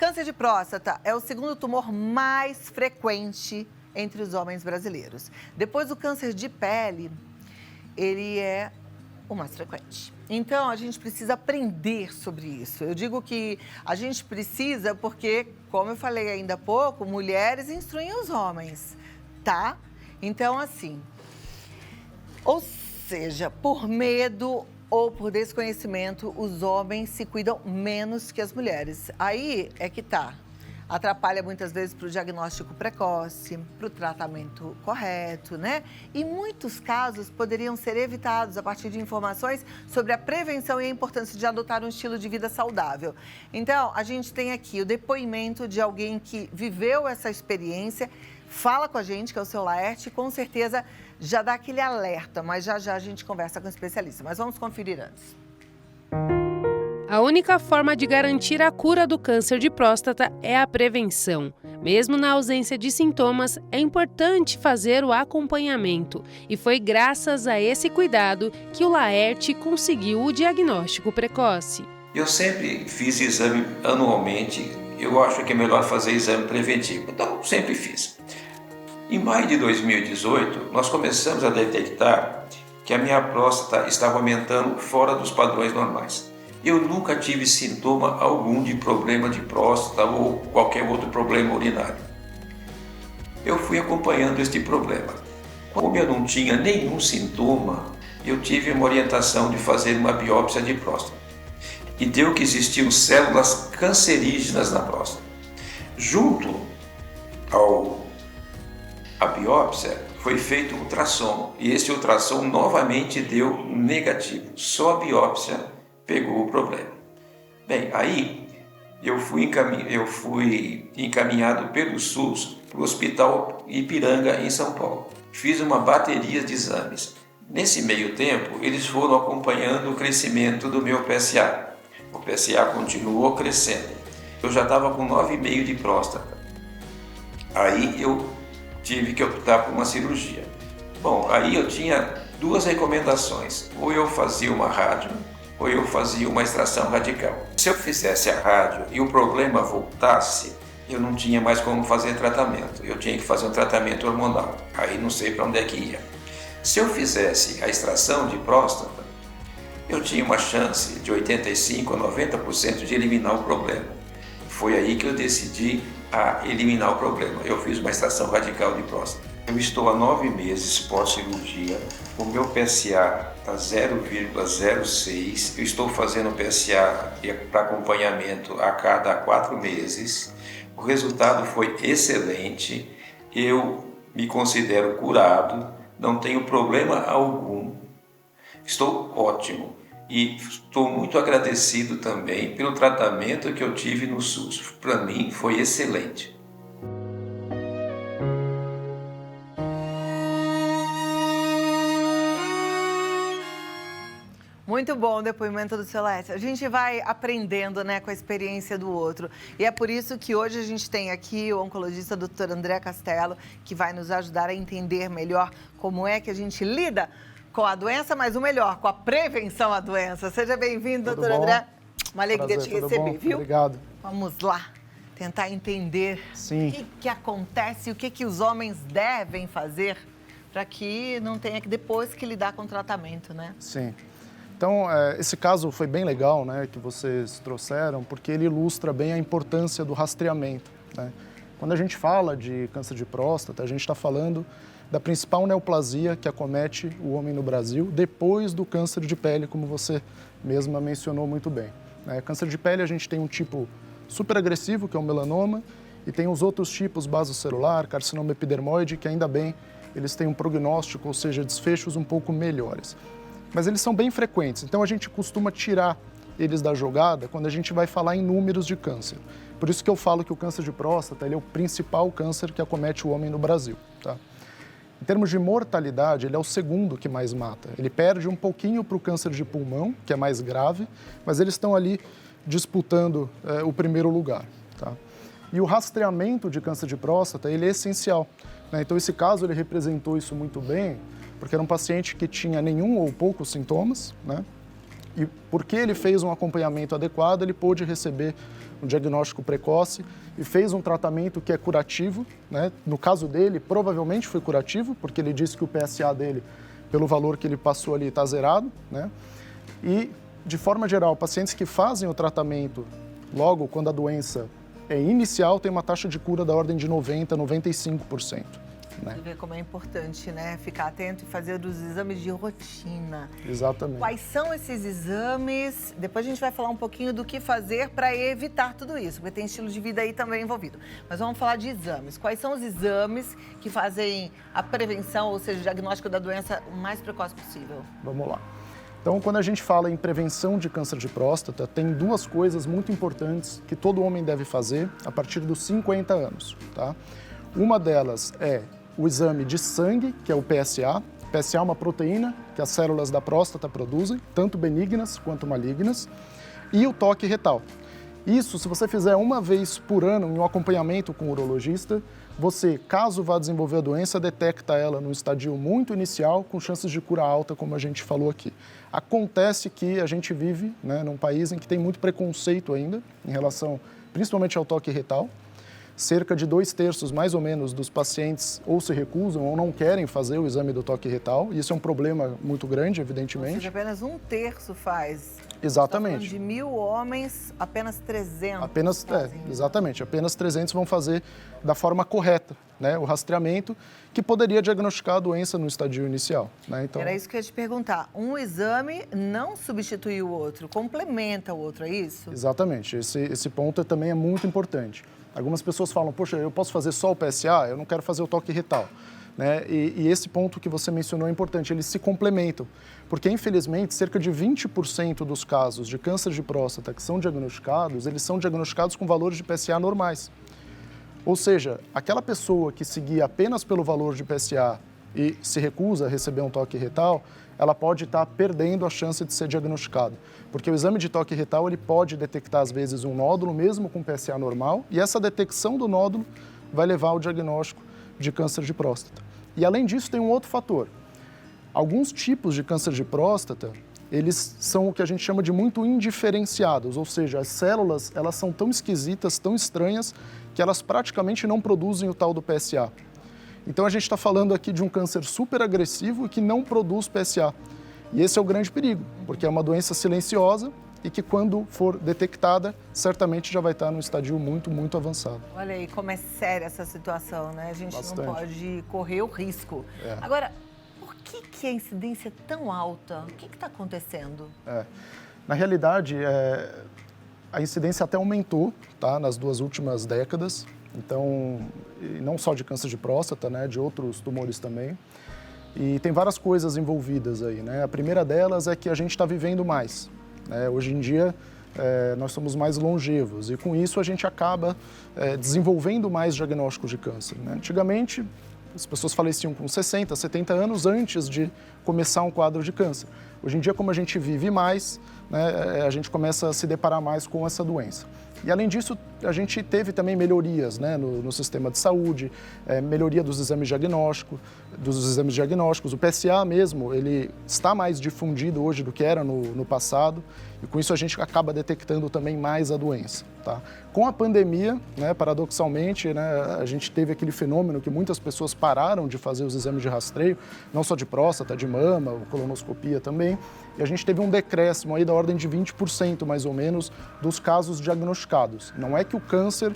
Câncer de próstata é o segundo tumor mais frequente entre os homens brasileiros. Depois do câncer de pele, ele é o mais frequente. Então, a gente precisa aprender sobre isso. Eu digo que a gente precisa porque, como eu falei ainda há pouco, mulheres instruem os homens, tá? Então, assim, ou seja, por medo ou por desconhecimento, os homens se cuidam menos que as mulheres. Aí é que tá. Atrapalha muitas vezes para o diagnóstico precoce, para o tratamento correto, né? E muitos casos poderiam ser evitados a partir de informações sobre a prevenção e a importância de adotar um estilo de vida saudável. Então, a gente tem aqui o depoimento de alguém que viveu essa experiência, fala com a gente, que é o seu Laerte, e com certeza já dá aquele alerta, mas já a gente conversa com o especialista. Mas vamos conferir antes. A única forma de garantir a cura do câncer de próstata é a prevenção. Mesmo na ausência de sintomas, é importante fazer o acompanhamento. E foi graças a esse cuidado que o Laerte conseguiu o diagnóstico precoce. Eu sempre fiz exame anualmente. Eu acho que é melhor fazer exame preventivo. Então, sempre fiz. Em maio de 2018, nós começamos a detectar que a minha próstata estava aumentando fora dos padrões normais. Eu nunca tive sintoma algum de problema de próstata ou qualquer outro problema urinário. Eu fui acompanhando este problema. Como eu não tinha nenhum sintoma, eu tive uma orientação de fazer uma biópsia de próstata. E deu que existiam células cancerígenas na próstata. Junto à biópsia, foi feito ultrassom. E esse ultrassom novamente deu negativo. Só a biópsia pegou o problema. Bem, aí eu fui encaminhado pelo SUS para o Hospital Ipiranga, em São Paulo. Fiz uma bateria de exames. Nesse meio tempo, eles foram acompanhando o crescimento do meu PSA. O PSA continuou crescendo. Eu já estava com 9,5 de próstata. Aí eu tive que optar por uma cirurgia. Bom, aí eu tinha duas recomendações. Ou eu fazia uma rádio, ou eu fazia uma extração radical. Se eu fizesse a rádio e o problema voltasse, eu não tinha mais como fazer tratamento. Eu tinha que fazer um tratamento hormonal. Aí não sei para onde é que ia. Se eu fizesse a extração de próstata, eu tinha uma chance de 85% a 90% de eliminar o problema. Foi aí que eu decidi a eliminar o problema. Eu fiz uma extração radical de próstata. Eu estou há 9 meses pós-cirurgia, o meu PSA está 0,06, eu estou fazendo PSA para acompanhamento a cada 4 meses, o resultado foi excelente, eu me considero curado, não tenho problema algum, estou ótimo e estou muito agradecido também pelo tratamento que eu tive no SUS, para mim foi excelente. Muito bom o depoimento do seu Laerte. A gente vai aprendendo, né, com a experiência do outro. E é por isso que hoje a gente tem aqui o oncologista Dr. André Castelo, que vai nos ajudar a entender melhor como é que a gente lida com a doença, mas o melhor, com a prevenção à doença. Seja bem-vindo, Dr. André. Uma alegria te receber, viu? Obrigado. Vamos lá, tentar entender Sim. o que acontece e o que os homens devem fazer para que não tenha que depois que lidar com o tratamento, né? Sim. Então, esse caso foi bem legal, né, que vocês trouxeram, porque ele ilustra bem a importância do rastreamento, né? Quando a gente fala de câncer de próstata, a gente está falando da principal neoplasia que acomete o homem no Brasil, depois do câncer de pele, como você mesma mencionou muito bem, né? Câncer de pele, a gente tem um tipo super agressivo, que é o melanoma, e tem os outros tipos, basocelular, carcinoma epidermoide, que ainda bem, eles têm um prognóstico, ou seja, desfechos um pouco melhores. Mas eles são bem frequentes, então a gente costuma tirar eles da jogada quando a gente vai falar em números de câncer. Por isso que eu falo que o câncer de próstata ele é o principal câncer que acomete o homem no Brasil, tá? Em termos de mortalidade, ele é o segundo que mais mata. Ele perde um pouquinho para o câncer de pulmão, que é mais grave, mas eles estão ali disputando o primeiro lugar, tá? E o rastreamento de câncer de próstata, ele é essencial, né? Então esse caso ele representou isso muito bem, porque era um paciente que tinha nenhum ou poucos sintomas, né? E porque ele fez um acompanhamento adequado, ele pôde receber um diagnóstico precoce e fez um tratamento que é curativo, né? No caso dele, provavelmente foi curativo, porque ele disse que o PSA dele, pelo valor que ele passou ali, está zerado, né? E, de forma geral, pacientes que fazem o tratamento logo quando a doença é inicial, tem uma taxa de cura da ordem de 90%, 95%. Né? Você vê como é importante, né? Ficar atento e fazer os exames de rotina. Exatamente. Quais são esses exames? Depois a gente vai falar um pouquinho do que fazer para evitar tudo isso, porque tem estilo de vida aí também envolvido. Mas vamos falar de exames. Quais são os exames que fazem a prevenção, ou seja, o diagnóstico da doença o mais precoce possível? Vamos lá. Então, quando a gente fala em prevenção de câncer de próstata, tem duas coisas muito importantes que todo homem deve fazer a partir dos 50 anos, tá? Uma delas é o exame de sangue, que é o PSA. O PSA é uma proteína que as células da próstata produzem, tanto benignas quanto malignas, e o toque retal. Isso, se você fizer uma vez por ano em um acompanhamento com o urologista, você, caso vá desenvolver a doença, detecta ela no estadio muito inicial, com chances de cura alta, como a gente falou aqui. Acontece que a gente vive, né, num país em que tem muito preconceito ainda, em relação principalmente ao toque retal. Cerca de 2/3, mais ou menos, dos pacientes ou se recusam ou não querem fazer o exame do toque retal. E isso é um problema muito grande, evidentemente. Ou seja, apenas 1/3 faz. Exatamente. De 1.000 homens, apenas 300 Apenas, fazem. exatamente. Apenas 300 vão fazer da forma correta, né, o rastreamento, que poderia diagnosticar a doença no estadio inicial. Né? Então, Era isso que eu ia te perguntar. Um exame não substitui o outro, complementa o outro, é isso? Exatamente. Esse ponto também é muito importante. Algumas pessoas falam, poxa, eu posso fazer só o PSA, eu não quero fazer o toque retal. Né? E esse ponto que você mencionou é importante, eles se complementam. Porque, infelizmente, cerca de 20% dos casos de câncer de próstata que são diagnosticados, eles são diagnosticados com valores de PSA normais. Ou seja, aquela pessoa que seguia apenas pelo valor de PSA e se recusa a receber um toque retal, ela pode estar perdendo a chance de ser diagnosticada. Porque o exame de toque retal ele pode detectar, às vezes, um nódulo, mesmo com PSA normal, e essa detecção do nódulo vai levar ao diagnóstico de câncer de próstata. E, além disso, tem um outro fator. Alguns tipos de câncer de próstata, eles são o que a gente chama de muito indiferenciados, ou seja, as células elas são tão esquisitas, tão estranhas, que elas praticamente não produzem o tal do PSA. Então, a gente está falando aqui de um câncer super agressivo e que não produz PSA. E esse é o grande perigo, porque é uma doença silenciosa e que, quando for detectada, certamente já vai estar num estadio muito, muito avançado. Olha aí como é séria essa situação, né? A gente Bastante. não pode correr o risco. Agora, por que a incidência é tão alta? O que está acontecendo? Na realidade, a incidência até aumentou, tá, nas 2 últimas décadas. Então, não só de câncer de próstata, né, de outros tumores também. E tem várias coisas envolvidas aí, né? A primeira delas é que a gente está vivendo mais. Né? Hoje em dia, nós somos mais longevos e, com isso, a gente acaba desenvolvendo mais diagnósticos de câncer. Né? Antigamente, as pessoas faleciam com 60, 70 anos antes de começar um quadro de câncer. Hoje em dia, como a gente vive mais, né, a gente começa a se deparar mais com essa doença. E, além disso, a gente teve também melhorias, né, no sistema de saúde, melhoria dos exames diagnósticos. O PSA mesmo, ele está mais difundido hoje do que era no passado, e com isso a gente acaba detectando também mais a doença. Tá? Com a pandemia, né, paradoxalmente, né, a gente teve aquele fenômeno que muitas pessoas pararam de fazer os exames de rastreio, não só de próstata, de mama, colonoscopia também, e a gente teve um decréscimo aí da ordem de 20% mais ou menos dos casos diagnosticados. Não é que o câncer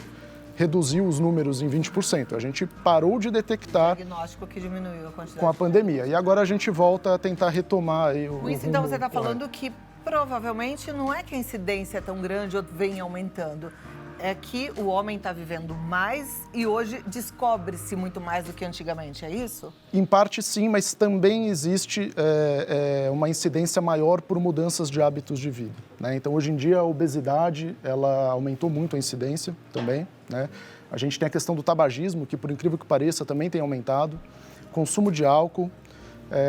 reduziu os números em 20%, a gente parou de detectar O diagnóstico que diminuiu a quantidade. com a pandemia, e agora a gente volta a tentar retomar aí o Com isso, então, rumo você está correto. falando que provavelmente não é que a incidência é tão grande ou vem aumentando. É que o homem está vivendo mais e hoje descobre-se muito mais do que antigamente, é isso? Em parte sim, mas também existe uma incidência maior por mudanças de hábitos de vida. Né? Então, hoje em dia, a obesidade ela aumentou muito a incidência também. Né? A gente tem a questão do tabagismo, que, por incrível que pareça, também tem aumentado. Consumo de álcool,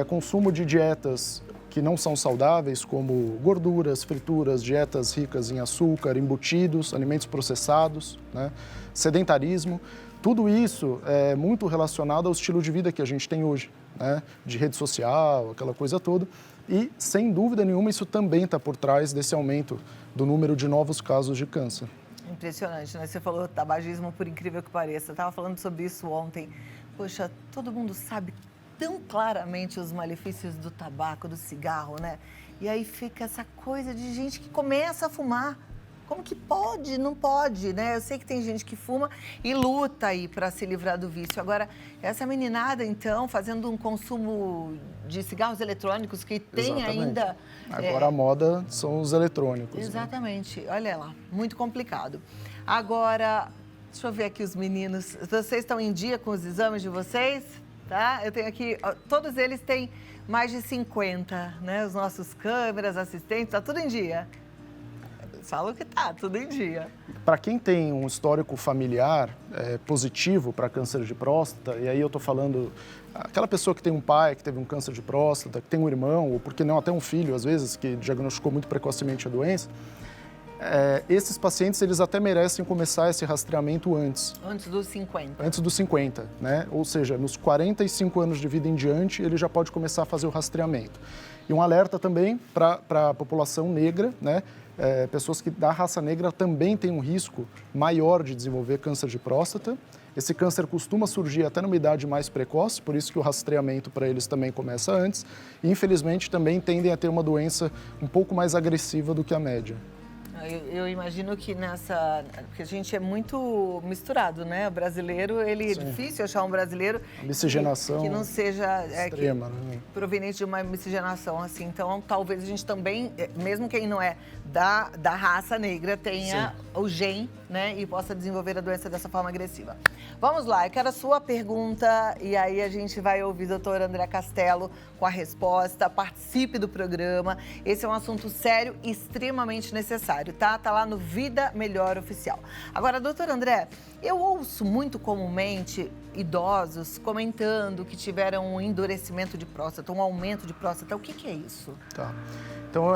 consumo de dietas que não são saudáveis, como gorduras, frituras, dietas ricas em açúcar, embutidos, alimentos processados, né? Sedentarismo. Tudo isso é muito relacionado ao estilo de vida que a gente tem hoje, né? De rede social, aquela coisa toda. E, sem dúvida nenhuma, isso também está por trás desse aumento do número de novos casos de câncer. Impressionante, né? Você falou tabagismo, por incrível que pareça. Eu estava falando sobre isso ontem. Poxa, todo mundo sabe tão claramente os malefícios do tabaco, do cigarro, né? E aí fica essa coisa de gente que começa a fumar. Como que pode? Não pode, né? Eu sei que tem gente que fuma e luta aí para se livrar do vício. Agora, essa meninada, então, fazendo um consumo de cigarros eletrônicos que tem ainda... Agora a moda são os eletrônicos. Exatamente. Né? Olha lá, muito complicado. Agora, deixa eu ver aqui os meninos. Vocês estão em dia com os exames de vocês? Tá? Eu tenho aqui, todos eles têm mais de 50, né? Os nossos câmeras, assistentes, tá tudo em dia. Falam que tá tudo em dia. Para quem tem um histórico familiar positivo para câncer de próstata, e aí eu estou falando aquela pessoa que tem um pai que teve um câncer de próstata, que tem um irmão, ou por que não até um filho, às vezes, que diagnosticou muito precocemente a doença, esses pacientes eles até merecem começar esse rastreamento antes. Antes dos 50. Antes dos 50, né? Ou seja, nos 45 anos de vida em diante, ele já pode começar a fazer o rastreamento. E um alerta também para a população negra, né? Pessoas que da raça negra também têm um risco maior de desenvolver câncer de próstata. Esse câncer costuma surgir até numa idade mais precoce, por isso que o rastreamento para eles também começa antes. E, infelizmente, também tendem a ter uma doença um pouco mais agressiva do que a média. Eu imagino que porque a gente é muito misturado, né? O brasileiro, é difícil achar um brasileiro miscigenação que não seja extrema, né? Proveniente de uma miscigenação assim. Então, talvez a gente também, mesmo quem não é da raça negra, tenha o gene, né? E possa desenvolver a doença dessa forma agressiva. Vamos lá, eu quero a sua pergunta e aí a gente vai ouvir o doutor André Castelo com a resposta. Participe do programa. Esse é um assunto sério e extremamente necessário, tá? Tá lá no Vida Melhor Oficial. Agora, doutor André, eu ouço muito comumente idosos comentando que tiveram um endurecimento de próstata, um aumento de próstata. O que é isso? Tá. Então,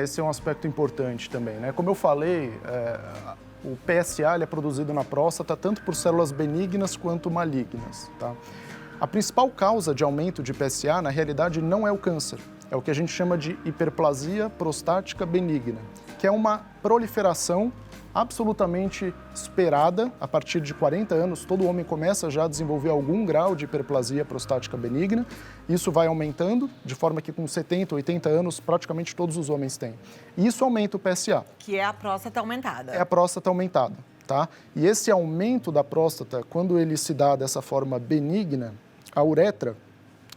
esse é um aspecto importante também, né? Como eu falei, o PSA ele é produzido na próstata tanto por células benignas quanto malignas, tá? A principal causa de aumento de PSA, na realidade, não é o câncer. É o que a gente chama de hiperplasia prostática benigna, que é uma proliferação absolutamente esperada. A partir de 40 anos, todo homem começa já a desenvolver algum grau de hiperplasia prostática benigna. Isso vai aumentando, de forma que com 70, 80 anos, praticamente todos os homens têm. E isso aumenta o PSA. Que é a próstata aumentada. É a próstata aumentada, tá? E esse aumento da próstata, quando ele se dá dessa forma benigna, a uretra,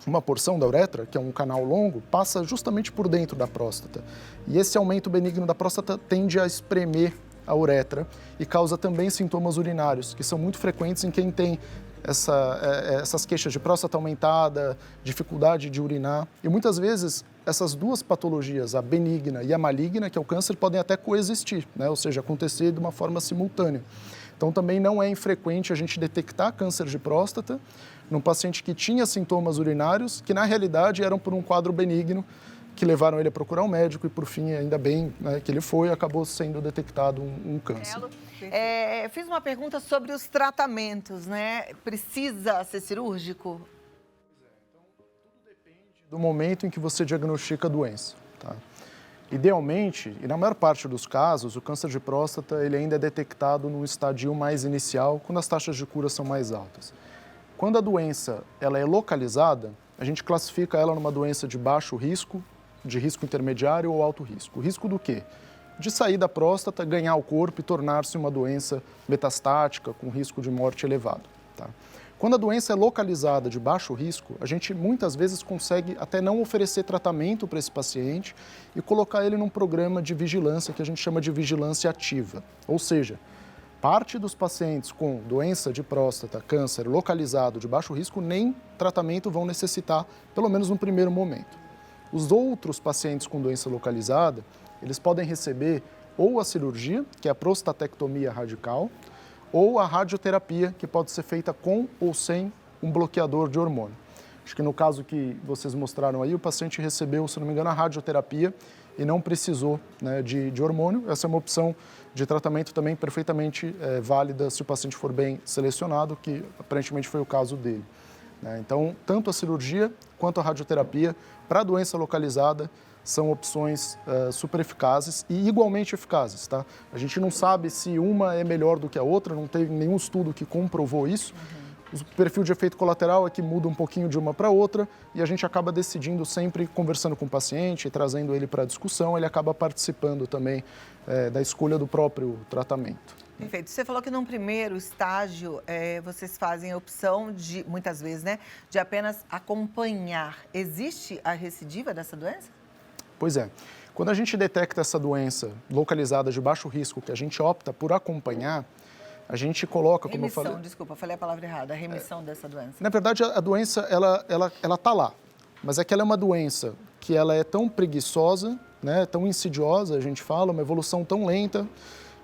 uma porção da uretra, que é um canal longo, passa justamente por dentro da próstata. E esse aumento benigno da próstata tende a espremer a uretra e causa também sintomas urinários, que são muito frequentes em quem tem essas queixas de próstata aumentada, dificuldade de urinar. E muitas vezes essas duas patologias, a benigna e a maligna, que é o câncer, podem até coexistir, né? Ou seja, acontecer de uma forma simultânea. Então também não é infrequente a gente detectar câncer de próstata num paciente que tinha sintomas urinários, que na realidade eram por um quadro benigno, que levaram ele a procurar um médico e, por fim, ainda bem, né, que ele foi, acabou sendo detectado um câncer. Fiz uma pergunta sobre os tratamentos, né? Precisa ser cirúrgico? Então, tudo depende do momento em que você diagnostica a doença, tá? Idealmente, e na maior parte dos casos, o câncer de próstata ele ainda é detectado num estadio mais inicial, quando as taxas de cura são mais altas. Quando a doença ela é localizada, a gente classifica ela numa doença de baixo risco, de risco intermediário ou alto risco. O risco do quê? De sair da próstata, ganhar o corpo e tornar-se uma doença metastática com risco de morte elevado, tá? Quando a doença é localizada de baixo risco, a gente muitas vezes consegue até não oferecer tratamento para esse paciente e colocar ele num programa de vigilância que a gente chama de vigilância ativa. Ou seja, parte dos pacientes com doença de próstata, câncer localizado de baixo risco, nem tratamento vão necessitar, pelo menos no primeiro momento. Os outros pacientes com doença localizada, eles podem receber ou a cirurgia, que é a prostatectomia radical, ou a radioterapia, que pode ser feita com ou sem um bloqueador de hormônio. Acho que no caso que vocês mostraram aí, o paciente recebeu, se não me engano, a radioterapia e não precisou, né, de hormônio. Essa é uma opção de tratamento também perfeitamente válida se o paciente for bem selecionado, que aparentemente foi o caso dele. né? Então, tanto a cirurgia quanto a radioterapia para a doença localizada são opções super eficazes e igualmente eficazes, tá? A gente não sabe se uma é melhor do que a outra, não teve nenhum estudo que comprovou isso. O perfil de efeito colateral é que muda um pouquinho de uma para outra e a gente acaba decidindo sempre conversando com o paciente, trazendo ele para a discussão, ele acaba participando também da escolha do próprio tratamento. Perfeito. Você falou que num primeiro estágio vocês fazem a opção de, muitas vezes, né, de apenas acompanhar. Existe a recidiva dessa doença? Pois é. Quando a gente detecta essa doença localizada de baixo risco, que a gente opta por acompanhar, a gente coloca, como eu falei... Remissão, desculpa, falei a palavra errada. A remissão dessa doença. Na verdade, a doença, ela tá lá. Mas é que ela é uma doença que ela é tão preguiçosa, né, tão insidiosa, a gente fala, uma evolução tão lenta,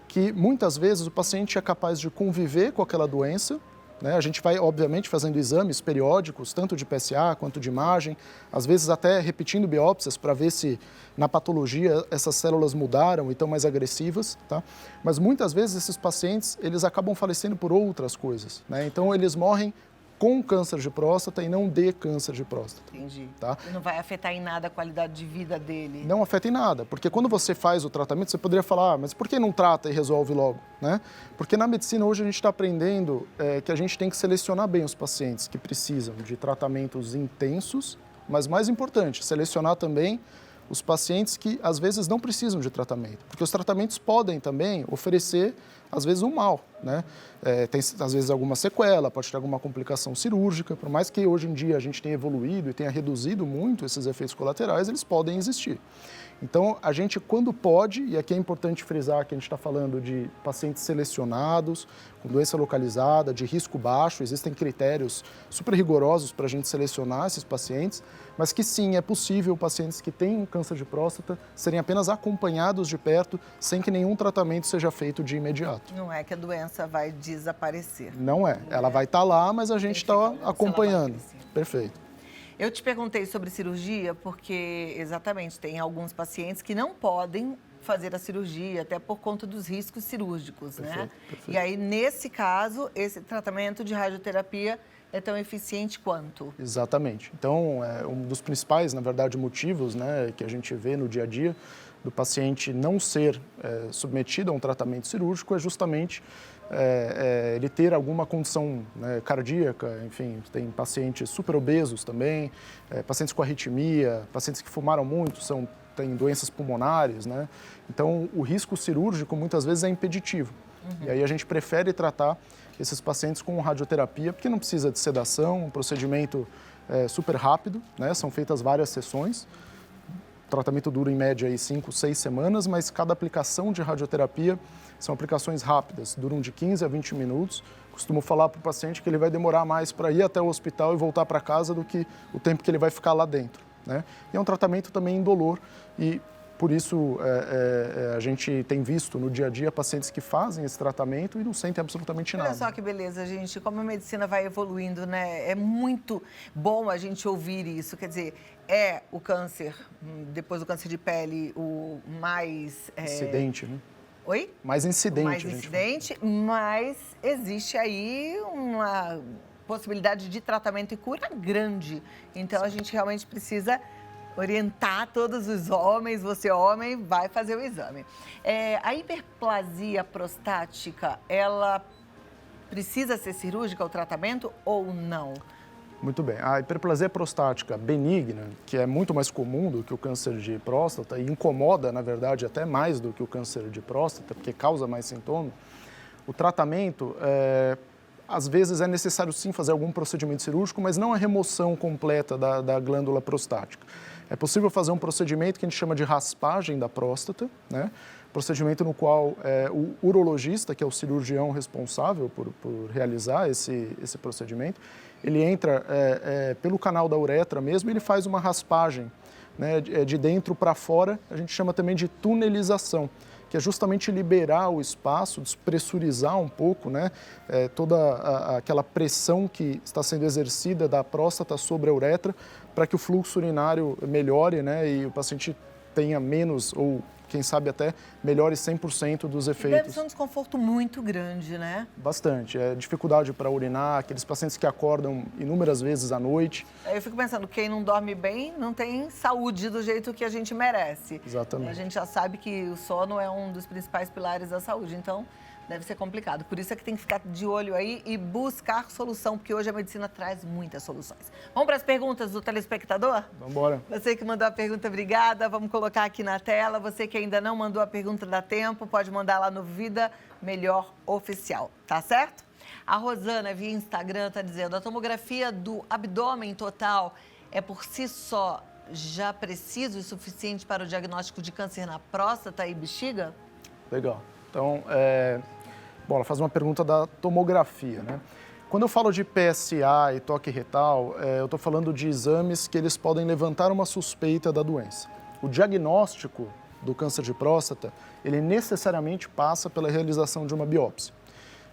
que muitas vezes o paciente é capaz de conviver com aquela doença, né? A gente vai, obviamente, fazendo exames periódicos, tanto de PSA quanto de imagem, às vezes até repetindo biópsias para ver se na patologia essas células mudaram e estão mais agressivas, tá? Mas muitas vezes esses pacientes, eles acabam falecendo por outras coisas, né? Então eles morrem com câncer de próstata e não de câncer de próstata. Entendi. Tá? E não vai afetar em nada a qualidade de vida dele. Não afeta em nada, porque quando você faz o tratamento, você poderia falar, mas por que não trata e resolve logo, né? Porque na medicina hoje a gente está aprendendo que a gente tem que selecionar bem os pacientes que precisam de tratamentos intensos, mas mais importante, selecionar também os pacientes que às vezes não precisam de tratamento, porque os tratamentos podem também oferecer às vezes um mal, né? Tem às vezes alguma sequela, pode ter alguma complicação cirúrgica, por mais que hoje em dia a gente tenha evoluído e tenha reduzido muito esses efeitos colaterais, eles podem existir. Então, a gente, quando pode, e aqui é importante frisar que a gente está falando de pacientes selecionados, com doença localizada, de risco baixo, existem critérios super rigorosos para a gente selecionar esses pacientes, mas que sim, é possível pacientes que têm câncer de próstata serem apenas acompanhados de perto, sem que nenhum tratamento seja feito de imediato. Não é que a doença vai desaparecer. Não é. Ela vai estar lá, mas a gente está acompanhando. Perfeito. Eu te perguntei sobre cirurgia porque, exatamente, tem alguns pacientes que não podem fazer a cirurgia, até por conta dos riscos cirúrgicos, né? Perfeito. E aí, nesse caso, esse tratamento de radioterapia é tão eficiente quanto? Exatamente. Então, um dos principais, na verdade, motivos, né, que a gente vê no dia a dia do paciente não ser submetido a um tratamento cirúrgico é justamente ele ter alguma condição, né, cardíaca, enfim, tem pacientes super obesos também, pacientes com arritmia, pacientes que fumaram muito, têm doenças pulmonares, né? Então, o risco cirúrgico muitas vezes é impeditivo. E aí a gente prefere tratar esses pacientes com radioterapia, porque não precisa de sedação, um procedimento super rápido, né? São feitas várias sessões. O tratamento dura em média 5, 6 semanas, mas cada aplicação de radioterapia são aplicações rápidas, duram de 15 a 20 minutos. Costumo falar para o paciente que ele vai demorar mais para ir até o hospital e voltar para casa do que o tempo que ele vai ficar lá dentro, né? E é um tratamento também indolor e por isso a gente tem visto no dia a dia pacientes que fazem esse tratamento e não sentem absolutamente nada. Olha só que beleza, gente, como a medicina vai evoluindo, né? É muito bom a gente ouvir isso. Quer dizer, o câncer, depois do câncer de pele, o mais... Incidente, né? Oi? Mais incidente. Mais incidente, mas existe aí uma possibilidade de tratamento e cura grande. Então, a gente realmente precisa orientar todos os homens, você homem, vai fazer o exame. A hiperplasia prostática, ela precisa ser cirúrgica o tratamento ou não? Muito bem. A hiperplasia prostática benigna, que é muito mais comum do que o câncer de próstata e incomoda, na verdade, até mais do que o câncer de próstata, porque causa mais sintoma, o tratamento, às vezes é necessário sim fazer algum procedimento cirúrgico, mas não a remoção completa da glândula prostática. É possível fazer um procedimento que a gente chama de raspagem da próstata, né? Procedimento no qual o urologista, que é o cirurgião responsável por realizar esse procedimento, ele entra pelo canal da uretra mesmo e ele faz uma raspagem, né, de dentro para fora, a gente chama também de tunelização, que é justamente liberar o espaço, despressurizar um pouco, né, toda aquela pressão que está sendo exercida da próstata sobre a uretra, para que o fluxo urinário melhore, né, e o paciente tenha menos ou quem sabe até melhore 100% dos Deve efeitos. ser um desconforto muito grande, né? Bastante. É dificuldade para urinar, aqueles pacientes que acordam inúmeras vezes à noite. Eu fico pensando, quem não dorme bem não tem saúde do jeito que a gente merece. Exatamente. A gente já sabe que o sono é um dos principais pilares da saúde, então deve ser complicado. Por isso é que tem que ficar de olho aí e buscar solução, porque hoje a medicina traz muitas soluções. Vamos para as perguntas do telespectador? Vamos embora. Você que mandou a pergunta, obrigada. Vamos colocar aqui na tela. Você que ainda não mandou a pergunta, dá tempo, pode mandar lá no Vida Melhor Oficial, tá certo? A Rosana, via Instagram, está dizendo: a tomografia do abdômen total é por si só já preciso e suficiente para o diagnóstico de câncer na próstata e bexiga? Legal. Então, bom, ela faz uma pergunta da tomografia, né? Quando eu falo de PSA e toque retal, eu estou falando de exames que eles podem levantar uma suspeita da doença. O diagnóstico do câncer de próstata, ele necessariamente passa pela realização de uma biópsia,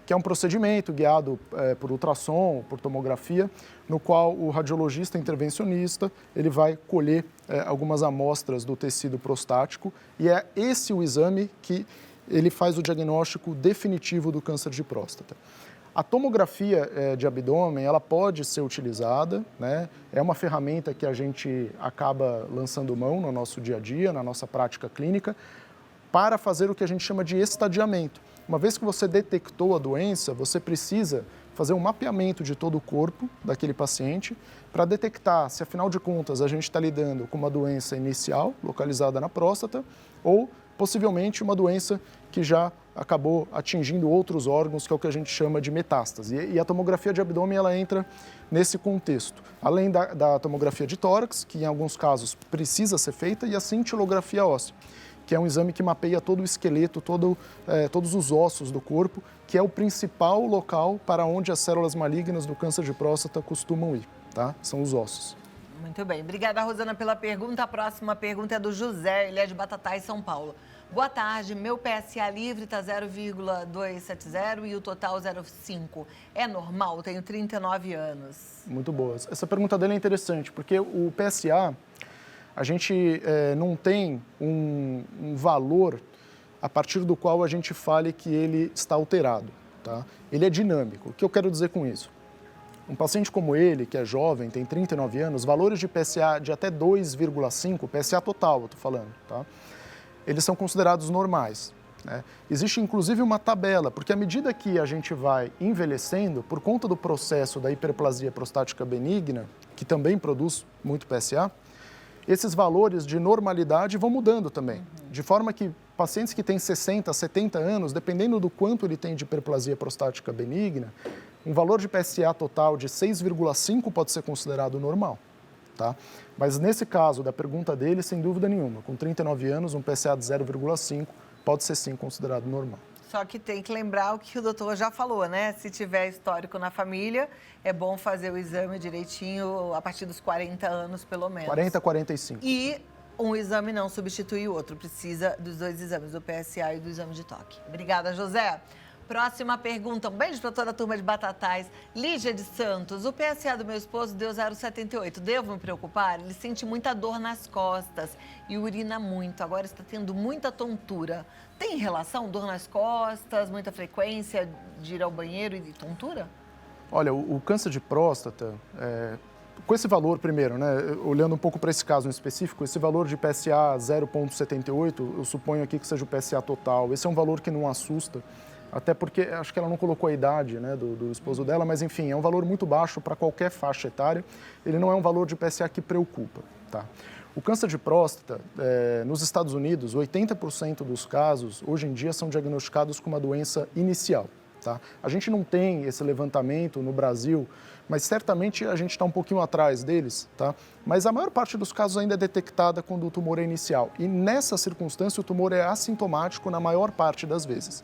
que é um procedimento guiado por ultrassom, por tomografia, no qual o radiologista intervencionista ele vai colher algumas amostras do tecido prostático e é esse o exame que ele faz o diagnóstico definitivo do câncer de próstata. A tomografia de abdômen, ela pode ser utilizada, né? É uma ferramenta que a gente acaba lançando mão no nosso dia a dia, na nossa prática clínica, para fazer o que a gente chama de estadiamento. Uma vez que você detectou a doença, você precisa fazer um mapeamento de todo o corpo daquele paciente para detectar se, afinal de contas, a gente está lidando com uma doença inicial, localizada na próstata, ou possivelmente uma doença que já acabou atingindo outros órgãos, que é o que a gente chama de metástase. E a tomografia de abdômen, ela entra nesse contexto. Além da tomografia de tórax, que em alguns casos precisa ser feita, e a cintilografia óssea, que é um exame que mapeia todo o esqueleto, todos os ossos do corpo, que é o principal local para onde as células malignas do câncer de próstata costumam ir, tá? São os ossos. Muito bem. Obrigada, Rosana, pela pergunta. A próxima pergunta é do José, ele é de Batatais, São Paulo. Boa tarde, meu PSA livre está 0,270 e o total 0,5. É normal? Tenho 39 anos. Muito boa. Essa pergunta dele é interessante, porque o PSA, a gente não tem um valor a partir do qual a gente fale que ele está alterado, tá? Ele é dinâmico. O que eu quero dizer com isso? Um paciente como ele, que é jovem, tem 39 anos, valores de PSA de até 2,5, PSA total, eu estou falando, tá? Eles são considerados normais, né? Existe inclusive uma tabela, porque à medida que a gente vai envelhecendo, por conta do processo da hiperplasia prostática benigna, que também produz muito PSA, esses valores de normalidade vão mudando também, de forma que pacientes que têm 60, 70 anos, dependendo do quanto ele tem de hiperplasia prostática benigna, um valor de PSA total de 6,5 pode ser considerado normal, tá? Mas nesse caso da pergunta dele, sem dúvida nenhuma, com 39 anos, um PSA de 0,5 pode ser sim considerado normal. Só que tem que lembrar o que o doutor já falou, né? Se tiver histórico na família, é bom fazer o exame direitinho a partir dos 40 anos, pelo menos. 40, 45. E um exame não substitui o outro, precisa dos dois exames, do PSA e do exame de toque. Obrigada, José. Próxima pergunta, um beijo para toda a turma de Batatais. Lígia de Santos, o PSA do meu esposo deu 0,78. Devo me preocupar? Ele sente muita dor nas costas e urina muito. Agora está tendo muita tontura. Tem relação? Dor nas costas, muita frequência de ir ao banheiro e tontura? Olha, o câncer de próstata, com esse valor primeiro, né, olhando um pouco para esse caso em específico, esse valor de PSA 0,78, eu suponho aqui que seja o PSA total. Esse é um valor que não assusta. Até porque, acho que ela não colocou a idade, né, do esposo dela, mas enfim, é um valor muito baixo para qualquer faixa etária. Ele não é um valor de PSA que preocupa, tá? O câncer de próstata, nos Estados Unidos, 80% dos casos, hoje em dia, são diagnosticados com uma doença inicial, tá? A gente não tem esse levantamento no Brasil, mas certamente a gente está um pouquinho atrás deles, tá? Mas a maior parte dos casos ainda é detectada quando o tumor é inicial. E nessa circunstância, o tumor é assintomático na maior parte das vezes.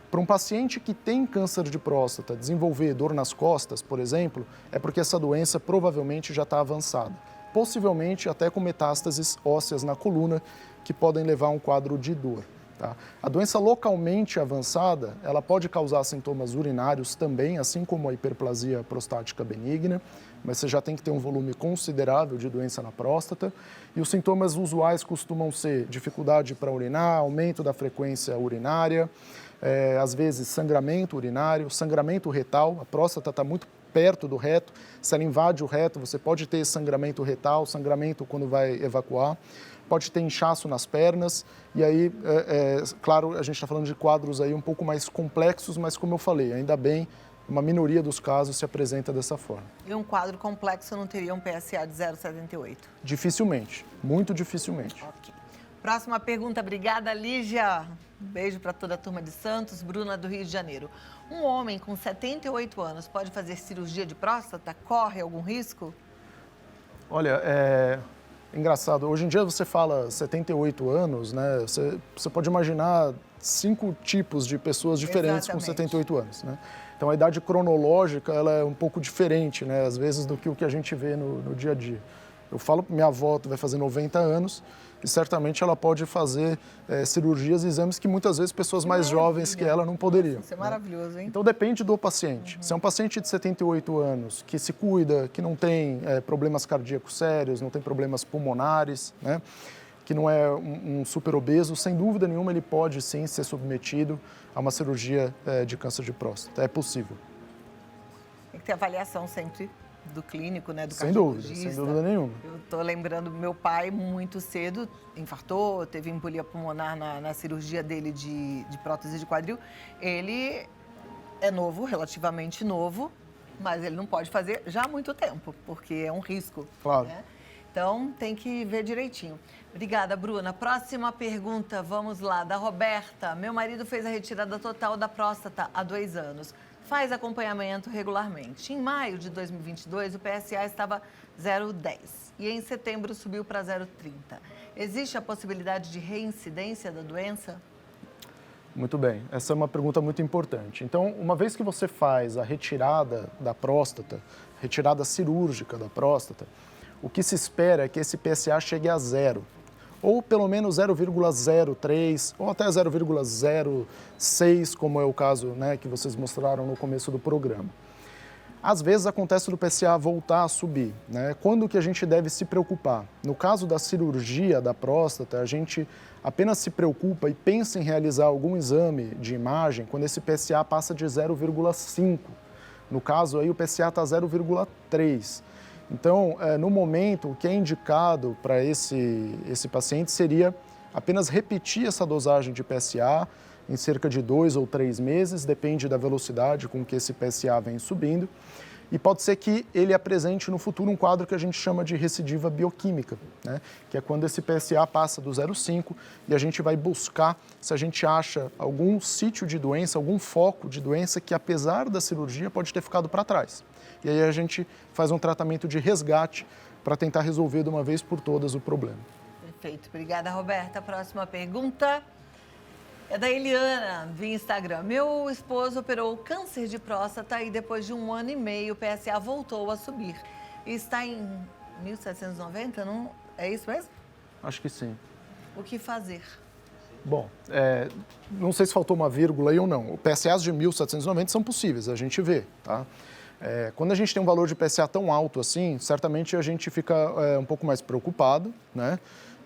Para um paciente que tem câncer de próstata desenvolver dor nas costas, por exemplo, é porque essa doença provavelmente já está avançada. Possivelmente até com metástases ósseas na coluna, que podem levar a um quadro de dor. Tá? A doença localmente avançada, ela pode causar sintomas urinários também, assim como a hiperplasia prostática benigna, mas você já tem que ter um volume considerável de doença na próstata. E os sintomas usuais costumam ser dificuldade para urinar, aumento da frequência urinária, às vezes sangramento urinário, sangramento retal, a próstata está muito perto do reto, se ela invade o reto, você pode ter sangramento retal, sangramento quando vai evacuar, pode ter inchaço nas pernas, e aí, claro, a gente está falando de quadros aí um pouco mais complexos, mas como eu falei, ainda bem, uma minoria dos casos se apresenta dessa forma. E um quadro complexo não teria um PSA de 0,78? Dificilmente, muito dificilmente. Ok. Próxima pergunta, obrigada, Lígia. Um beijo para toda a turma de Santos, Bruna do Rio de Janeiro. Um homem com 78 anos pode fazer cirurgia de próstata? Corre algum risco? Olha, engraçado, hoje em dia você fala 78 anos, né? Você pode imaginar 5 tipos de pessoas diferentes com 78 anos, né? Então a idade cronológica ela é um pouco diferente, né? Às vezes do que o que a gente vê no dia a dia. Eu falo, minha avó vai fazer 90 anos e certamente ela pode fazer cirurgias e exames que muitas vezes pessoas mais jovens que ela não poderiam. Isso é maravilhoso, hein? Então depende do paciente. Se é um paciente de 78 anos que se cuida, que não tem problemas cardíacos sérios, não tem problemas pulmonares, né? Que não é um super obeso, sem dúvida nenhuma ele pode sim ser submetido a uma cirurgia de câncer de próstata. É possível. Tem que ter avaliação sempre do clínico, né, do sem cardiologista. dúvida nenhuma. Eu estou lembrando, meu pai muito cedo infartou, teve embolia pulmonar na cirurgia dele de prótese de quadril. Ele é novo, relativamente novo, mas ele não pode fazer já há muito tempo, porque é um risco. Claro. Né? Então, tem que ver direitinho. Obrigada, Bruna. Próxima pergunta, vamos lá, da Roberta. Meu marido fez a retirada total da próstata há 2 anos. Faz acompanhamento regularmente. Em maio de 2022, o PSA estava 0,10 e em setembro subiu para 0,30. Existe a possibilidade de reincidência da doença? Muito bem, essa é uma pergunta muito importante. Então, uma vez que você faz a retirada da próstata, retirada cirúrgica da próstata, o que se espera é que esse PSA chegue a 0, ou pelo menos 0,03, ou até 0,06, como é o caso, né, que vocês mostraram no começo do programa. Às vezes acontece do PSA voltar a subir, né? Quando que a gente deve se preocupar? No caso da cirurgia da próstata, a gente apenas se preocupa e pensa em realizar algum exame de imagem quando esse PSA passa de 0,5. No caso aí o PSA está 0,3. Então, no momento, o que é indicado para esse paciente seria apenas repetir essa dosagem de PSA em cerca de 2 ou 3 meses, depende da velocidade com que esse PSA vem subindo. E pode ser que ele apresente no futuro um quadro que a gente chama de recidiva bioquímica, né? Que é quando esse PSA passa do 0,5 e a gente vai buscar se a gente acha algum sítio de doença, algum foco de doença que, apesar da cirurgia, pode ter ficado para trás. E aí a gente faz um tratamento de resgate para tentar resolver de uma vez por todas o problema. Perfeito. Obrigada, Roberta. Próxima pergunta é da Eliana, via Instagram. Meu esposo operou câncer de próstata e depois de 1 ano e meio o PSA voltou a subir. E está em 1790, não é isso mesmo? Acho que sim. O que fazer? Bom, não sei se faltou uma vírgula aí ou não. O PSAs de 1790 são possíveis, a gente vê, tá? Quando a gente tem um valor de PSA tão alto assim, certamente a gente fica um pouco mais preocupado, né?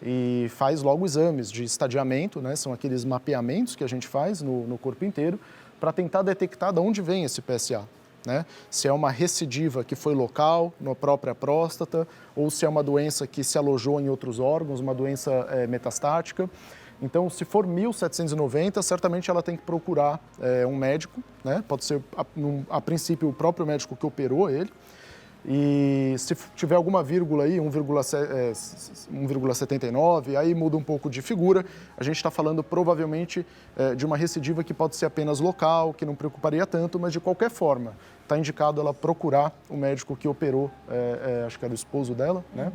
E faz logo exames de estadiamento, né? São aqueles mapeamentos que a gente faz no corpo inteiro para tentar detectar de onde vem esse PSA, né? Se é uma recidiva que foi local, na própria próstata, ou se é uma doença que se alojou em outros órgãos, uma doença metastática. Então, se for 1790, certamente ela tem que procurar um médico, né? Pode ser, a princípio, o próprio médico que operou ele. E se tiver alguma vírgula aí, 1,79, aí muda um pouco de figura. A gente está falando provavelmente de uma recidiva que pode ser apenas local, que não preocuparia tanto, mas de qualquer forma, está indicado ela procurar o médico que operou, acho que era o esposo dela, né?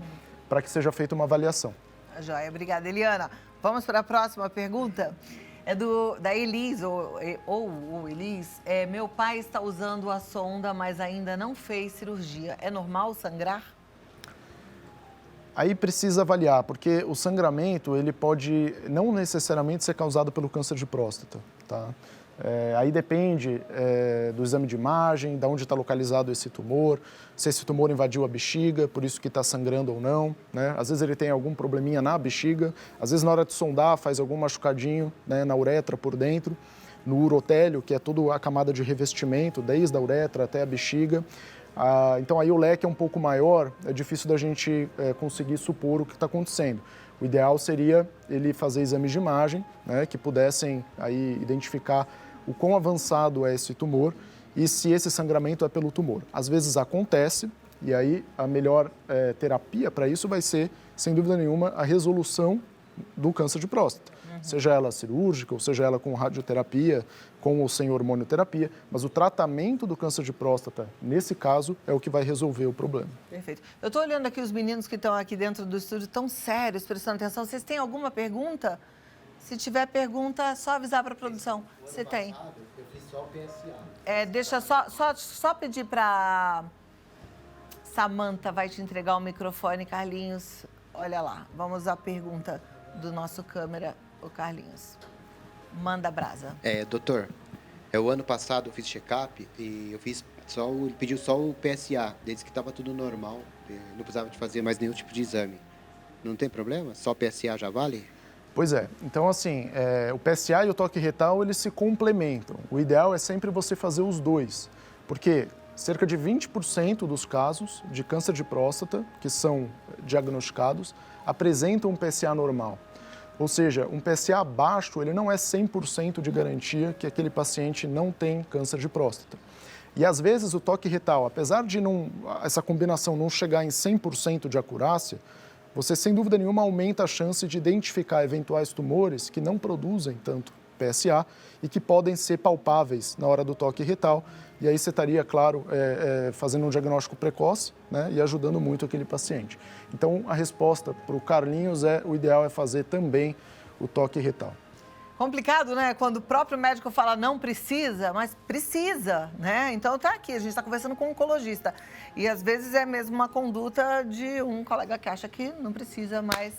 Para que seja feita uma avaliação. Joia, obrigada, Eliana. Vamos para a próxima pergunta. É da Elis, ou Elis. Meu pai está usando a sonda, mas ainda não fez cirurgia. É normal sangrar? Aí precisa avaliar, porque o sangramento ele pode não necessariamente ser causado pelo câncer de próstata, tá? Aí depende do exame de imagem, de onde está localizado esse tumor, se esse tumor invadiu a bexiga, por isso que está sangrando ou não, né? Às vezes ele tem algum probleminha na bexiga, às vezes na hora de sondar faz algum machucadinho, né, na uretra por dentro, no urotélio, que é toda a camada de revestimento, desde a uretra até a bexiga. Então aí o leque é um pouco maior, é difícil da gente conseguir supor o que está acontecendo. O ideal seria ele fazer exames de imagem, né, que pudessem aí identificar o quão avançado é esse tumor e se esse sangramento é pelo tumor. Às vezes acontece, e aí a melhor terapia para isso vai ser, sem dúvida nenhuma, a resolução do câncer de próstata. Seja ela cirúrgica, ou seja ela com radioterapia, com ou sem hormonioterapia, mas o tratamento do câncer de próstata, nesse caso, é o que vai resolver o problema. Perfeito. Eu estou olhando aqui os meninos que estão aqui dentro do estúdio, tão sérios, prestando atenção. Vocês têm alguma pergunta? Se tiver pergunta, é só avisar para a produção. Você tem. Eu fiz só o PSA. Deixa só pedir para Samanta vai te entregar o microfone, Carlinhos. Olha lá, vamos à pergunta do nosso câmera, o Carlinhos. Manda brasa. Doutor, o ano passado eu fiz check-up e eu fiz ele pediu só o PSA, desde que estava tudo normal, não precisava de fazer mais nenhum tipo de exame. Não tem problema? Só o PSA já vale? Pois é. Então, assim, o PSA e o toque retal, eles se complementam. O ideal é sempre você fazer os dois, porque cerca de 20% dos casos de câncer de próstata que são diagnosticados apresentam um PSA normal. Ou seja, um PSA baixo, ele não é 100% de garantia que aquele paciente não tem câncer de próstata. E às vezes o toque retal, apesar de essa combinação não chegar em 100% de acurácia, você sem dúvida nenhuma aumenta a chance de identificar eventuais tumores que não produzem tanto PSA e que podem ser palpáveis na hora do toque retal. E aí você estaria, claro, fazendo um diagnóstico precoce, né, e ajudando muito aquele paciente. Então, a resposta para o Carlinhos o ideal é fazer também o toque retal. Complicado, né? Quando o próprio médico fala não precisa, mas precisa, né? Então tá aqui, a gente está conversando com um oncologista. E às vezes é mesmo uma conduta de um colega que acha que não precisa, mas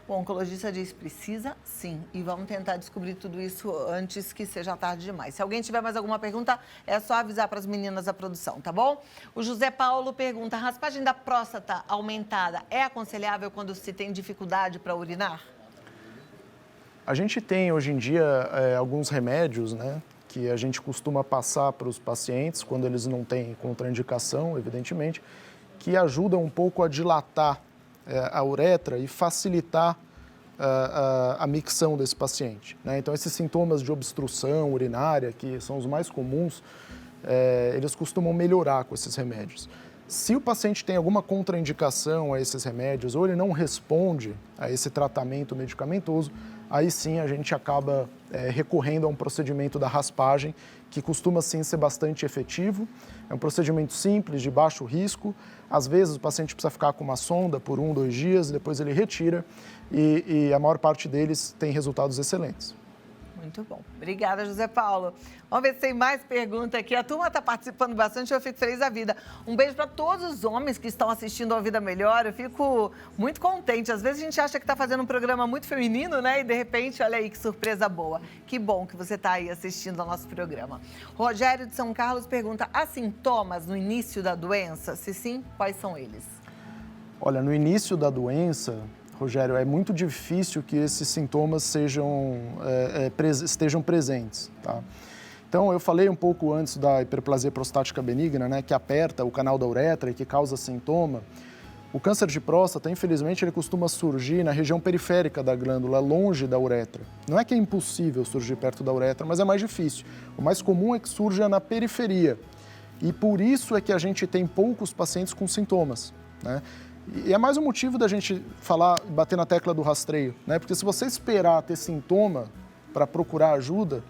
o oncologista diz precisa sim. E vamos tentar descobrir tudo isso antes que seja tarde demais. Se alguém tiver mais alguma pergunta, é só avisar para as meninas da produção, tá bom? O José Paulo pergunta, a raspagem da próstata aumentada é aconselhável quando se tem dificuldade para urinar? A gente tem hoje em dia alguns remédios, né, que a gente costuma passar para os pacientes quando eles não têm contraindicação, evidentemente, que ajudam um pouco a dilatar a uretra e facilitar a micção desse paciente, né? Então, esses sintomas de obstrução urinária, que são os mais comuns, eles costumam melhorar com esses remédios. Se o paciente tem alguma contraindicação a esses remédios ou ele não responde a esse tratamento medicamentoso, aí sim a gente acaba recorrendo a um procedimento da raspagem, que costuma sim ser bastante efetivo. É um procedimento simples, de baixo risco. Às vezes o paciente precisa ficar com uma sonda por 1, 2 dias, depois ele retira e a maior parte deles tem resultados excelentes. Muito bom. Obrigada, José Paulo. Vamos ver se tem mais pergunta aqui. A turma está participando bastante, eu fico feliz da vida. Um beijo para todos os homens que estão assistindo ao Vida Melhor. Eu fico muito contente. Às vezes a gente acha que está fazendo um programa muito feminino, né? E de repente, olha aí que surpresa boa. Que bom que você está aí assistindo ao nosso programa. Rogério de São Carlos pergunta, há sintomas no início da doença? Se sim, quais são eles? Olha, no início da doença, Rogério, é muito difícil que esses sintomas estejam presentes, tá? Então, eu falei um pouco antes da hiperplasia prostática benigna, né, que aperta o canal da uretra e que causa sintoma. O câncer de próstata, infelizmente, ele costuma surgir na região periférica da glândula, longe da uretra. Não é que é impossível surgir perto da uretra, mas é mais difícil. O mais comum é que surja na periferia. E por isso é que a gente tem poucos pacientes com sintomas, né? E é mais um motivo da gente bater na tecla do rastreio, né? Porque se você esperar ter sintoma para procurar ajuda,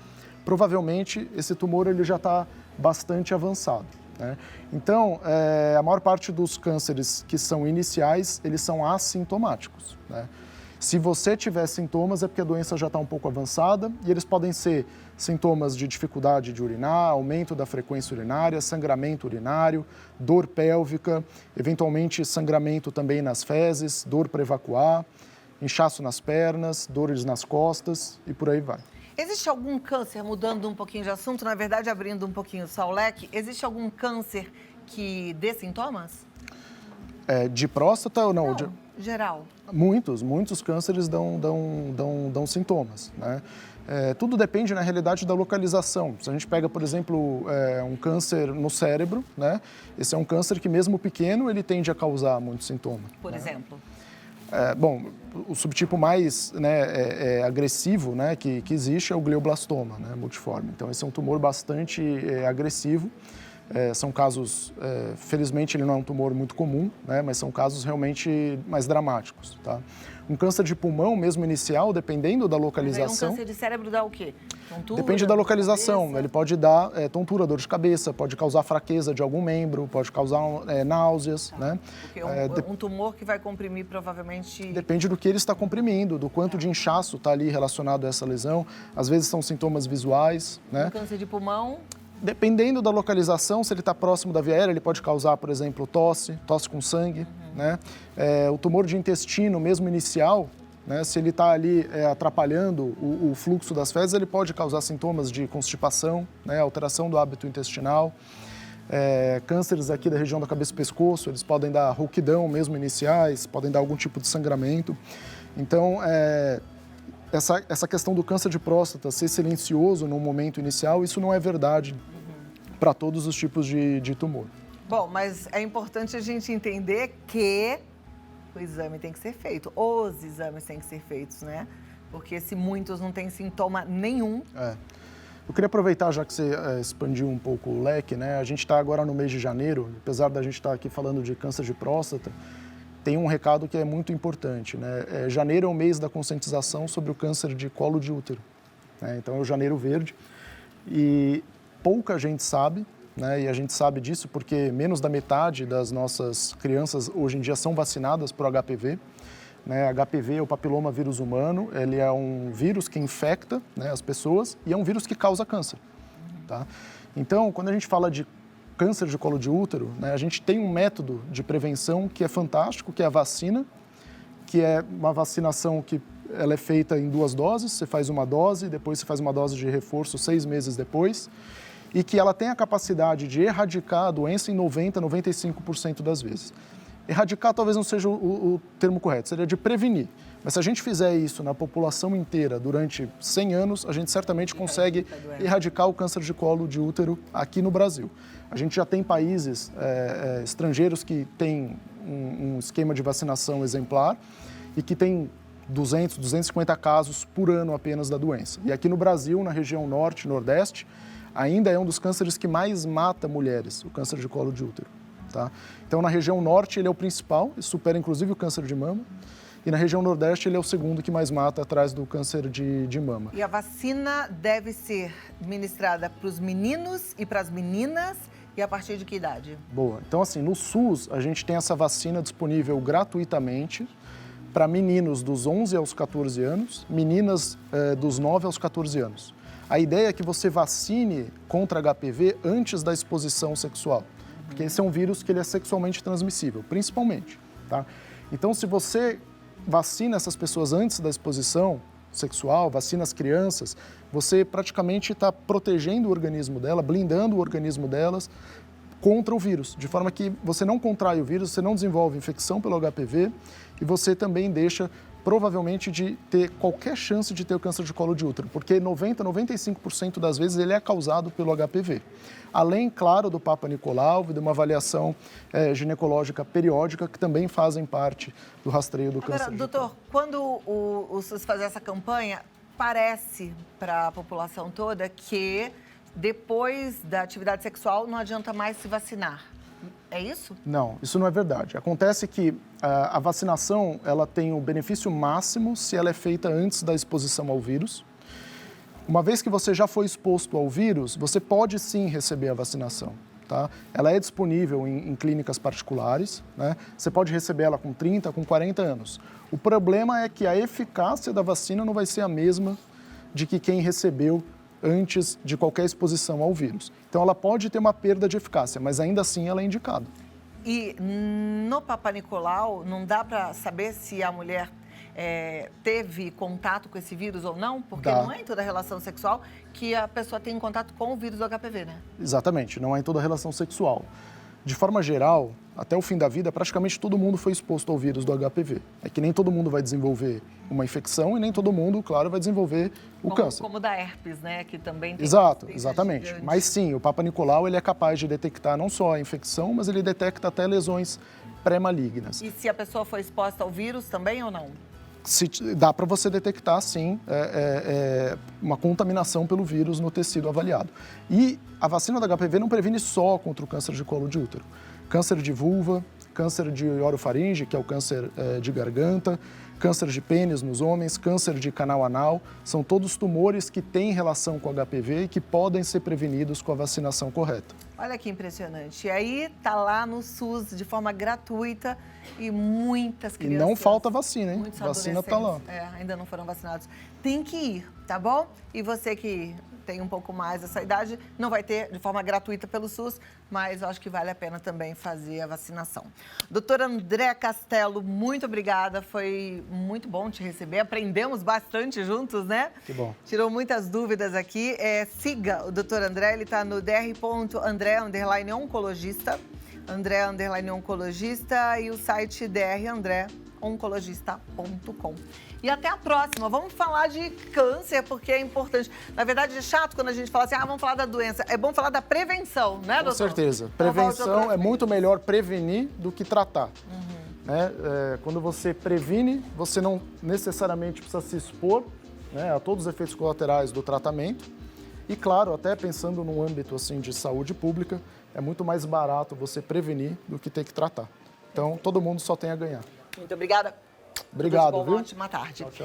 provavelmente esse tumor ele já está bastante avançado, né? Então, a maior parte dos cânceres que são iniciais, eles são assintomáticos, né? Se você tiver sintomas, é porque a doença já está um pouco avançada e eles podem ser sintomas de dificuldade de urinar, aumento da frequência urinária, sangramento urinário, dor pélvica, eventualmente sangramento também nas fezes, dor para evacuar, inchaço nas pernas, dores nas costas e por aí vai. Existe algum câncer, mudando um pouquinho de assunto, na verdade abrindo um pouquinho só o leque, existe algum câncer que dê sintomas? De próstata ou não? Geral. Muitos cânceres dão sintomas, né? Tudo depende, na realidade, da localização. Se a gente pega, por exemplo, um câncer no cérebro, né? Esse é um câncer que, mesmo pequeno, ele tende a causar muito sintoma. Por exemplo? Bom, o subtipo mais agressivo, né, que existe é o glioblastoma, né, multiforme. Então, esse é um tumor bastante agressivo. São casos, felizmente ele não é um tumor muito comum, né, mas são casos realmente mais dramáticos, tá? Um câncer de pulmão, mesmo inicial, dependendo da localização... Mas aí um câncer de cérebro dá o quê? Tontura? Depende da localização. Ele pode dar tontura, dor de cabeça, pode causar fraqueza de algum membro, pode causar náuseas, né? Porque um tumor que vai comprimir provavelmente... Depende do que ele está comprimindo, do quanto de inchaço está ali relacionado a essa lesão. Às vezes são sintomas visuais, né? Um câncer de pulmão... Dependendo da localização, se ele está próximo da via aérea, ele pode causar, por exemplo, tosse com sangue, né? O tumor de intestino, mesmo inicial, né? Se ele está ali atrapalhando o fluxo das fezes, ele pode causar sintomas de constipação, né? Alteração do hábito intestinal. Cânceres aqui da região da cabeça e pescoço, eles podem dar rouquidão mesmo iniciais, podem dar algum tipo de sangramento. Então, essa questão do câncer de próstata ser silencioso no momento inicial, isso não é verdade para todos os tipos de tumor. Bom, mas é importante a gente entender que o exame tem que ser feito. Os exames têm que ser feitos, né? Porque se muitos não têm sintoma nenhum... Eu queria aproveitar, já que você expandiu um pouco o leque, né? A gente está agora no mês de janeiro, apesar da gente estar aqui falando de câncer de próstata, tem um recado que é muito importante, né? Janeiro é o mês da conscientização sobre o câncer de colo de útero, né? Então é o Janeiro Verde e pouca gente sabe, né? E a gente sabe disso porque menos da metade das nossas crianças hoje em dia são vacinadas por HPV, né? HPV é o papiloma vírus humano, ele é um vírus que infecta, né, as pessoas e é um vírus que causa câncer, tá? Então, quando a gente fala de câncer de colo de útero, né, a gente tem um método de prevenção que é fantástico, que é a vacina, que é uma vacinação que ela é feita em 2 doses, você faz uma dose, depois você faz uma dose de reforço 6 meses depois, e que ela tem a capacidade de erradicar a doença em 90%, 95% das vezes. Erradicar talvez não seja o termo correto, seria de prevenir. Mas se a gente fizer isso na população inteira durante 100 anos, a gente certamente consegue erradicar o câncer de colo de útero aqui no Brasil. A gente já tem países estrangeiros que têm um esquema de vacinação exemplar e que tem 200, 250 casos por ano apenas da doença. E aqui no Brasil, na região norte e nordeste, ainda é um dos cânceres que mais mata mulheres, o câncer de colo de útero. Tá? Então, na região norte, ele é o principal, supera inclusive o câncer de mama. E na região nordeste, ele é o segundo que mais mata, atrás do câncer de mama. E a vacina deve ser ministrada para os meninos e para as meninas, e a partir de que idade? Boa. Então, assim, no SUS, a gente tem essa vacina disponível gratuitamente para meninos dos 11 aos 14 anos, meninas dos 9 aos 14 anos. A ideia é que você vacine contra HPV antes da exposição sexual. Porque esse é um vírus que ele é sexualmente transmissível, principalmente, tá? Então, se você vacina essas pessoas antes da exposição sexual, vacina as crianças, você praticamente está protegendo o organismo dela, blindando o organismo delas contra o vírus, de forma que você não contrai o vírus, você não desenvolve infecção pelo HPV e você também deixa provavelmente de ter qualquer chance de ter o câncer de colo de útero, porque 90, 95% das vezes ele é causado pelo HPV. Além, claro, do Papa Nicolau e de uma avaliação ginecológica periódica, que também fazem parte do rastreio do câncer de colo. Doutor, quando o SUS faz essa campanha, parece para a população toda que depois da atividade sexual não adianta mais se vacinar. É isso? Não, isso não é verdade. Acontece que a vacinação ela tem o benefício máximo se ela é feita antes da exposição ao vírus. Uma vez que você já foi exposto ao vírus, você pode sim receber a vacinação. tá? Ela é disponível em clínicas particulares, né? Você pode receber ela com 30, com 40 anos. O problema é que a eficácia da vacina não vai ser a mesma de que quem recebeu antes de qualquer exposição ao vírus. Então, ela pode ter uma perda de eficácia, mas ainda assim ela é indicada. E no Papa Nicolau, não dá para saber se a mulher teve contato com esse vírus ou não? Porque Dá. não é em toda relação sexual que a pessoa tem contato com o vírus do HPV, né? Exatamente, não é em toda relação sexual. De forma geral, até o fim da vida, praticamente todo mundo foi exposto ao vírus do HPV. É que nem todo mundo vai desenvolver uma infecção e nem todo mundo, claro, vai desenvolver o câncer. Como da herpes, né? Que também tem Exato, resistência exatamente. gigante. Mas sim, o Papa Nicolau ele é capaz de detectar não só a infecção, mas ele detecta até lesões pré-malignas. E se a pessoa foi exposta ao vírus também ou não? Dá para você detectar, sim, uma contaminação pelo vírus no tecido avaliado. E a vacina do HPV não previne só contra o câncer de colo de útero. Câncer de vulva, câncer de orofaringe, que é o câncer de garganta, câncer de pênis nos homens, câncer de canal anal, são todos tumores que têm relação com o HPV e que podem ser prevenidos com a vacinação correta. Olha que impressionante. E aí tá lá no SUS de forma gratuita e muitas E crianças... não falta vacina, hein? Muitos Vacina tá lá. adolescentes, ainda não foram vacinados. Tem que ir, tá bom? E você que tem um pouco mais essa idade, não vai ter de forma gratuita pelo SUS, mas eu acho que vale a pena também fazer a vacinação. Doutora André Castelo, muito obrigada. Foi muito bom te receber. Aprendemos bastante juntos, né? Que bom. Tirou muitas dúvidas aqui. Siga o doutor André, ele está no dr.andré_oncologista, André_oncologista e o site drandreoncologista.com. E até a próxima. Vamos falar de câncer, porque é importante. Na verdade, é chato quando a gente fala assim, vamos falar da doença. É bom falar da prevenção, né, doutor? Com certeza. Então, Prevenção é muito melhor prevenir do que tratar. Né? Quando você previne, você não necessariamente precisa se expor, né, a todos os efeitos colaterais do tratamento. E, claro, até pensando num âmbito assim, de saúde pública, é muito mais barato você prevenir do que ter que tratar. Então, todo mundo só tem a ganhar. Muito obrigada. Obrigado, Tudo de bom, viu? Uma ótima tarde. Tchau, tchau.